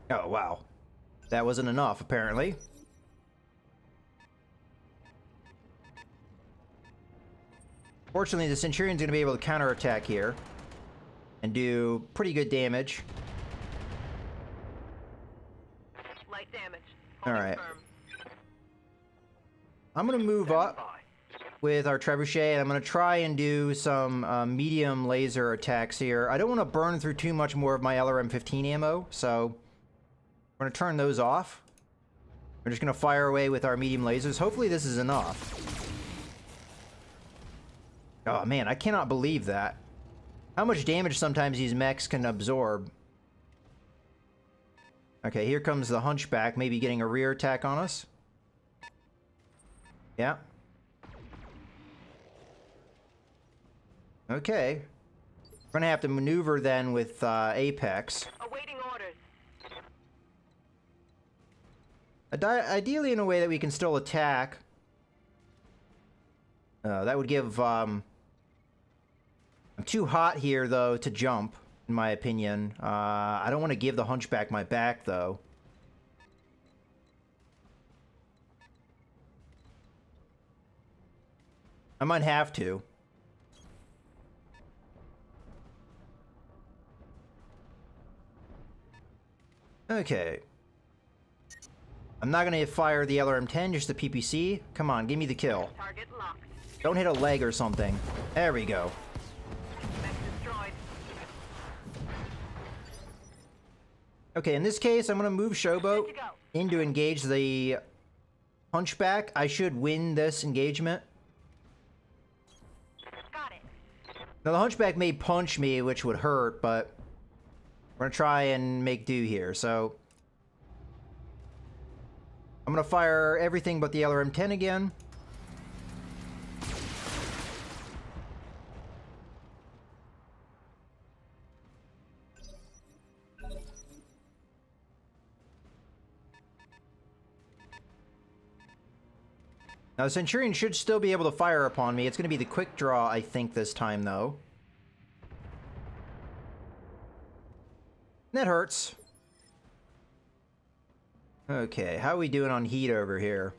Oh, wow. That wasn't enough, apparently. Fortunately, the Centurion's going to be able to counterattack here and do pretty good damage. Light damage. All right. I'm going to move up with our trebuchet, and I'm going to try and do some medium laser attacks here. I don't want to burn through too much more of my LRM-15 ammo, so we're going to turn those off. We're just going to fire away with our medium lasers. Hopefully this is enough. Oh man, I cannot believe that. How much damage sometimes these mechs can absorb. Okay, here comes the Hunchback, maybe getting a rear attack on us. Yeah. Okay. We're gonna have to maneuver then with Apex. Awaiting orders. Ideally in a way that we can still attack. That would give... I'm too hot here, though, to jump, in my opinion. I don't want to give the Hunchback my back, though. I might have to. Okay. I'm not going to fire the LRM-10, just the PPC. Come on, give me the kill. Target locked. Don't hit a leg or something. There we go. Mech destroyed. Okay, in this case, I'm going to move Showboat in to engage the Hunchback. I should win this engagement. Got it. Now, the Hunchback may punch me, which would hurt, but we're going to try and make do here. So I'm going to fire everything but the LRM-10 again. Now, the Centurion should still be able to fire upon me. It's going to be the quick draw, I think, this time, though. That hurts. Okay, how are we doing on heat over here?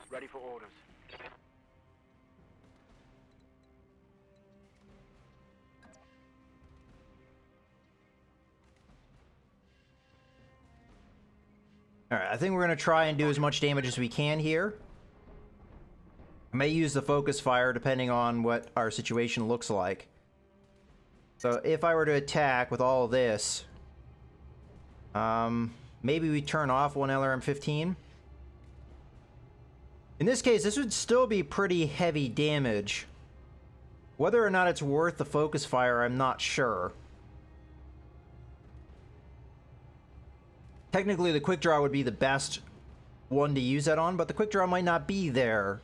Ready for orders. Alright, I think we're going to try and do as much damage as we can here. I may use the focus fire depending on what our situation looks like. So if I were to attack with all of this, maybe we turn off one LRM-15. In this case, this would still be pretty heavy damage. Whether or not it's worth the focus fire, I'm not sure. Technically, the quick draw would be the best one to use that on, but the quick draw might not be there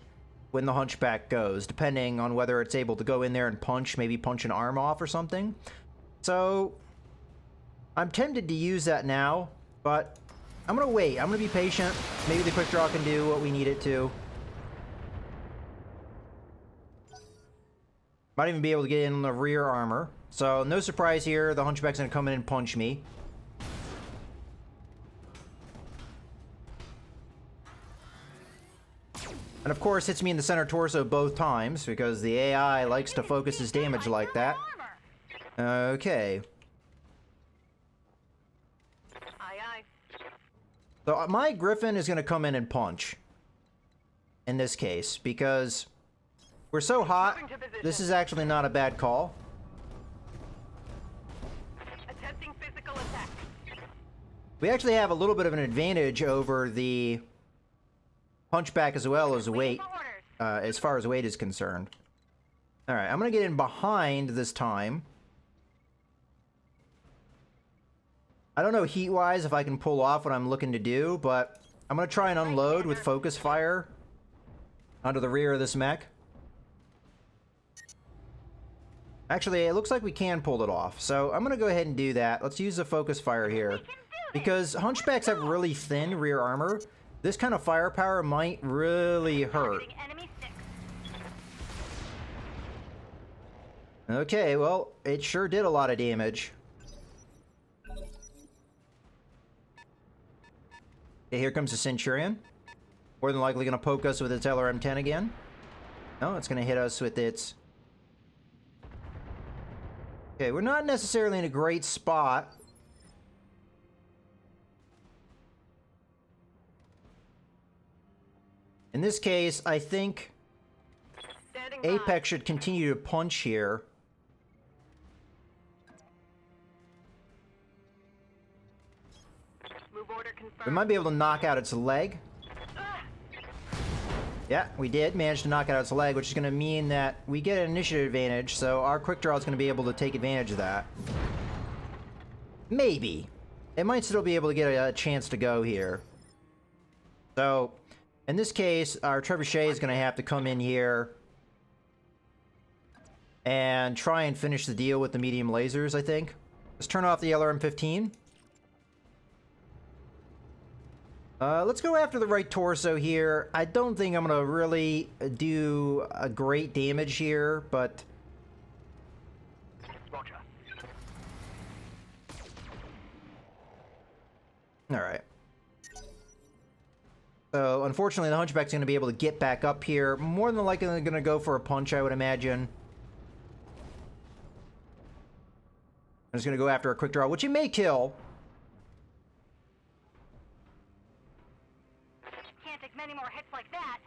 when the hunchback goes, depending on whether it's able to go in there and punch, maybe punch an arm off or something. So, I'm tempted to use that now, but I'm gonna wait. I'm gonna be patient. Maybe the quick draw can do what we need it to. Might even be able to get in the rear armor. So, no surprise here, the hunchback's gonna come in and punch me. And of course, hits me in the center torso both times, because the AI likes to focus his damage like that. Okay. Aye, aye. So my Griffin is going to come in and punch. In this case, because we're so hot, this is actually not a bad call. Attempting physical attack. We actually have a little bit of an advantage over the hunchback as well as weight, as far as weight is concerned. Alright, I'm gonna get in behind this time. I don't know heat-wise if I can pull off what I'm looking to do, but I'm gonna try and unload with focus fire onto the rear of this mech. Actually, it looks like we can pull it off, so I'm gonna go ahead and do that. Let's use the focus fire here. Because hunchbacks have really thin rear armor, this kind of firepower might really hurt. Okay, well, it sure did a lot of damage. Okay, here comes the Centurion. More than likely gonna poke us with its LRM-10 again. No, it's gonna hit us with its... Okay, we're not necessarily in a great spot. In this case, I think Apex should continue to punch here. Move order confirmed. We might be able to knock out its leg. Yeah, we did manage to knock out its leg, which is going to mean that we get an initiative advantage, so our quick draw is going to be able to take advantage of that. Maybe. It might still be able to get a chance to go here. So, in this case, our trebuchet is going to have to come in here and try and finish the deal with the medium lasers, I think. Let's turn off the LRM-15. Let's go after the right torso here. I don't think I'm going to really do a great damage here, but... Roger. Alright. So, unfortunately, the Hunchback's going to be able to get back up here. More than likely going to go for a punch, I would imagine. I'm just going to go after a quick draw, which he may kill. Can't take many more hits like that.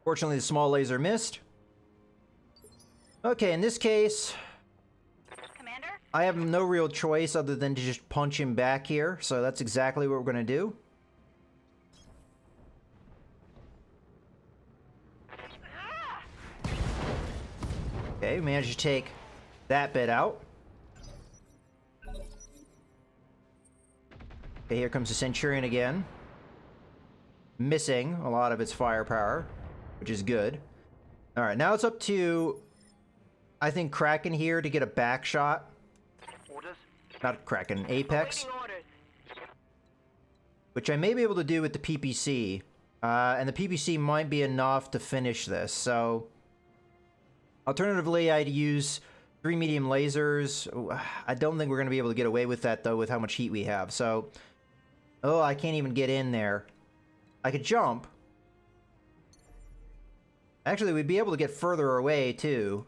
Fortunately, the small laser missed. Okay, in this case... Commander? I have no real choice other than to just punch him back here, so that's exactly what we're going to do. Okay, we managed to take that bit out. Okay, here comes the Centurion again. Missing a lot of its firepower, which is good. Alright, now it's up to, I think, Kraken here to get a back shot. Orders. Not Kraken, Apex. Awaiting orders. Which I may be able to do with the PPC. And the PPC might be enough to finish this, so... Alternatively, I'd use 3 medium lasers. I don't think we're going to be able to get away with that, though, with how much heat we have, so... Oh, I can't even get in there. I could jump. Actually, we'd be able to get further away, too.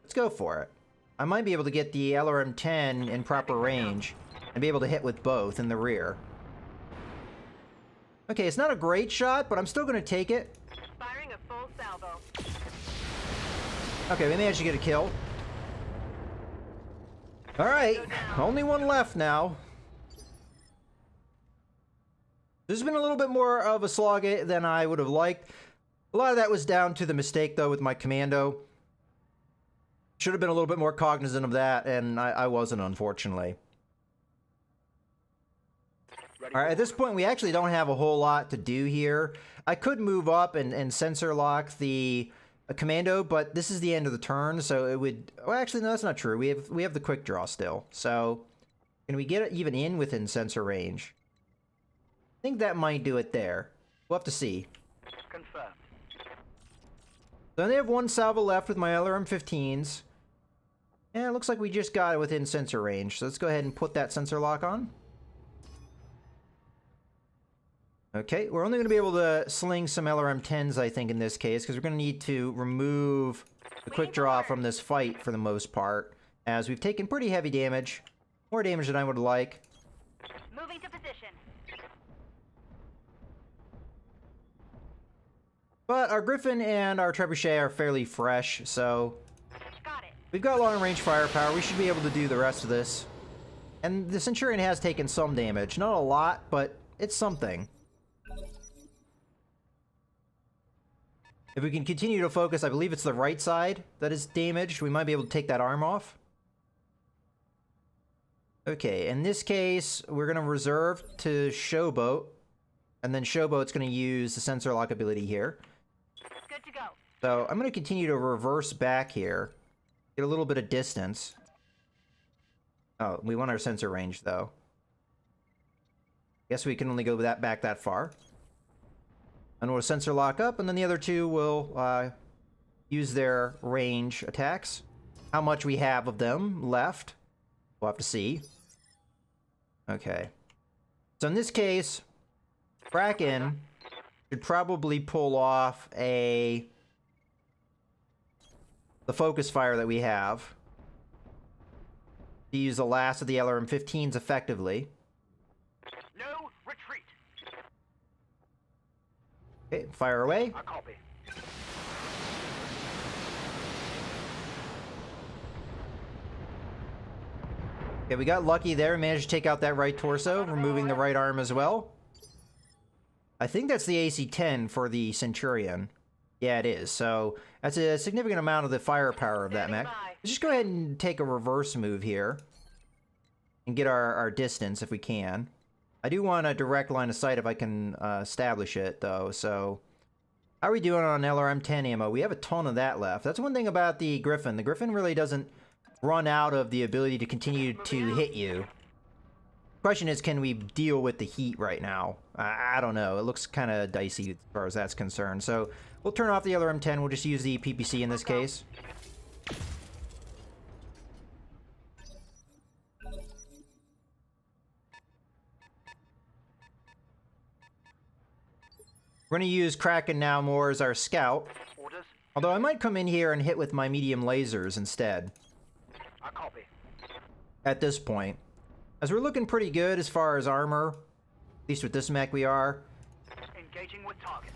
Let's go for it. I might be able to get the LRM-10 in proper range. and be able to hit with both in the rear. Okay, it's not a great shot, but I'm still going to take it. Firing a full salvo. Okay, we managed to get a kill. Alright, only one left now. This has been a little bit more of a slog than I would have liked. A lot of that was down to the mistake, though, with my commando. Should have been a little bit more cognizant of that, and I wasn't, unfortunately. Alright, at this point, we actually don't have a whole lot to do here. I could move up and sensor lock the commando, but this is the end of the turn, so it would... Well, actually, no, that's not true. We have the quick draw still. So, can we get it even in within sensor range? I think that might do it there. We'll have to see. Confirmed. So they have one salvo left with my LRM-15s. And it looks like we just got it within sensor range. So let's go ahead and put that sensor lock on. Okay, we're only going to be able to sling some LRM-10s, I think, in this case, because we're going to need to remove the quick draw from this fight for the most part, as we've taken pretty heavy damage. More damage than I would like. Moving to position. But our Griffin and our Trebuchet are fairly fresh, so Got it. we've got long-range firepower. We should be able to do the rest of this. And the Centurion has taken some damage. Not a lot, but it's something. If we can continue to focus, I believe it's the right side that is damaged. We might be able to take that arm off. Okay, in this case, we're going to reserve to Showboat. And then Showboat's going to use the sensor lock ability here. Good to go. So I'm going to continue to reverse back here. Get a little bit of distance. Oh, we want our sensor range, though. Guess we can only go back that far. And we'll sensor lock up, and then the other two will use their range attacks. How much we have of them left, we'll have to see. Okay. So in this case, Kraken should probably pull off the focus fire that we have to use the last of the LRM-15s effectively. No retreat. Okay, fire away. I copy. Okay, we got lucky there. We managed to take out that right torso, removing the right arm as well. I think that's the AC-10 for the Centurion. Yeah, it is. So that's a significant amount of the firepower of that mech. Let's just go ahead and take a reverse move here and get our distance if we can. I do want a direct line of sight if I can establish it, though. So how are we doing on LRM-10 ammo? We have a ton of that left. That's one thing about the Griffin. The Griffin really doesn't run out of the ability to continue to hit you. Question is, can we deal with the heat right now? I don't know. It looks kind of dicey as far as that's concerned. So we'll turn off the LRM-10. We'll just use the PPC in this case. We're going to use Kraken now more as our scout. Orders. Although I might come in here and hit with my medium lasers instead. I copy. At this point. As we're looking pretty good as far as armor. At least with this mech we are. Engaging with target.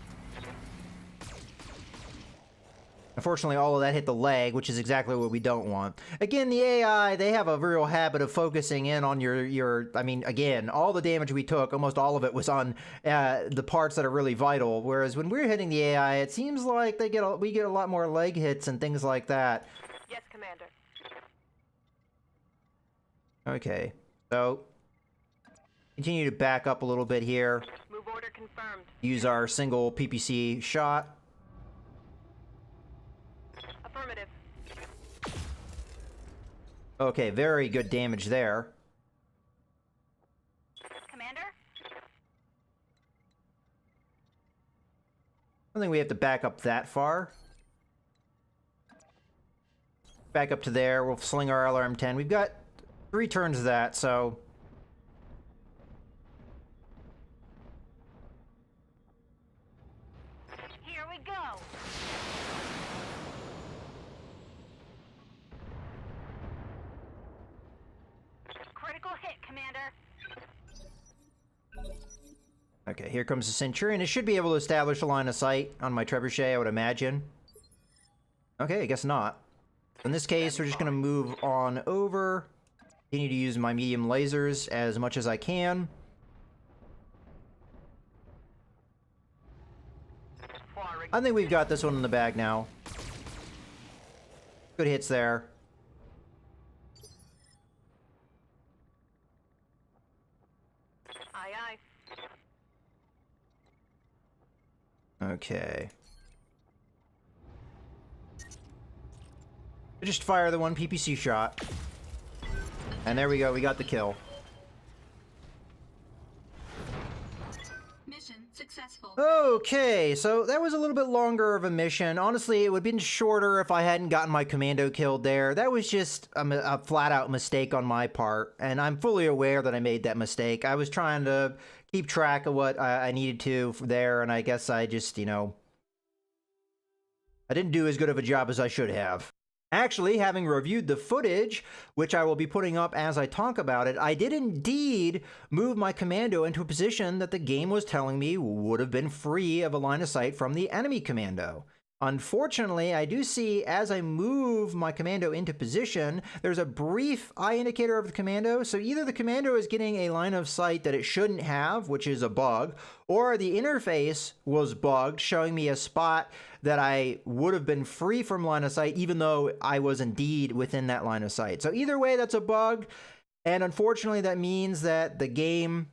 Unfortunately, all of that hit the leg, which is exactly what we don't want. Again, the AI, they have a real habit of focusing in on your I mean, again, all the damage we took, almost all of it was on the parts that are really vital. Whereas when we're hitting the AI, it seems like we get a lot more leg hits and things like that. Yes, Commander. Okay, so continue to back up a little bit here. Move order confirmed. Use our single PPC shot. Affirmative. Okay, very good damage there. Commander? I don't think we have to back up that far. Back up to there. We'll sling our LRM-10. We've got 3 turns of that, so... Here we go. Critical hit, Commander. Okay, here comes the Centurion. It should be able to establish a line of sight on my trebuchet, I would imagine. Okay, I guess not. In this case, we're just going to move on over. Continue to use my medium lasers as much as I can. I think we've got this one in the bag now. Good hits there. Aye, aye. Okay. Just fire the one PPC shot. And there we go, we got the kill. Mission successful. Okay, so that was a little bit longer of a mission. Honestly, it would have been shorter if I hadn't gotten my commando killed there. That was just a flat-out mistake on my part, and I'm fully aware that I made that mistake. I was trying to keep track of what I needed to there, and I guess I just, you know, I didn't do as good of a job as I should have. Actually, having reviewed the footage, which I will be putting up as I talk about it, I did indeed move my commando into a position that the game was telling me would have been free of a line of sight from the enemy commando. Unfortunately, I do see as I move my commando into position, there's a brief eye indicator of the commando. So either the commando is getting a line of sight that it shouldn't have, which is a bug, or the interface was bugged, showing me a spot that I would have been free from line of sight, even though I was indeed within that line of sight. So either way, that's a bug. And unfortunately, that means that the game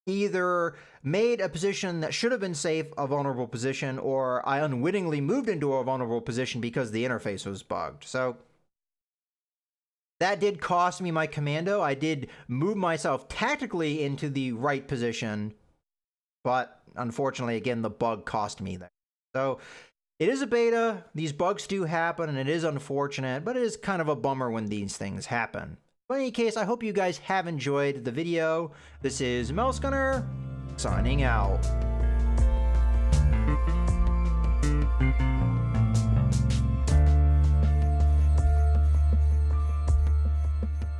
either made a position that should have been safe a vulnerable position, or I unwittingly moved into a vulnerable position because the interface was bugged. So that did cost me my commando. I did move myself tactically into the right position, but unfortunately, again, the bug cost me there. So it is a beta. These bugs do happen, and it is unfortunate, but it is kind of a bummer when these things happen. But in any case, I hope you guys have enjoyed the video. This is Mouse Gunner, signing out.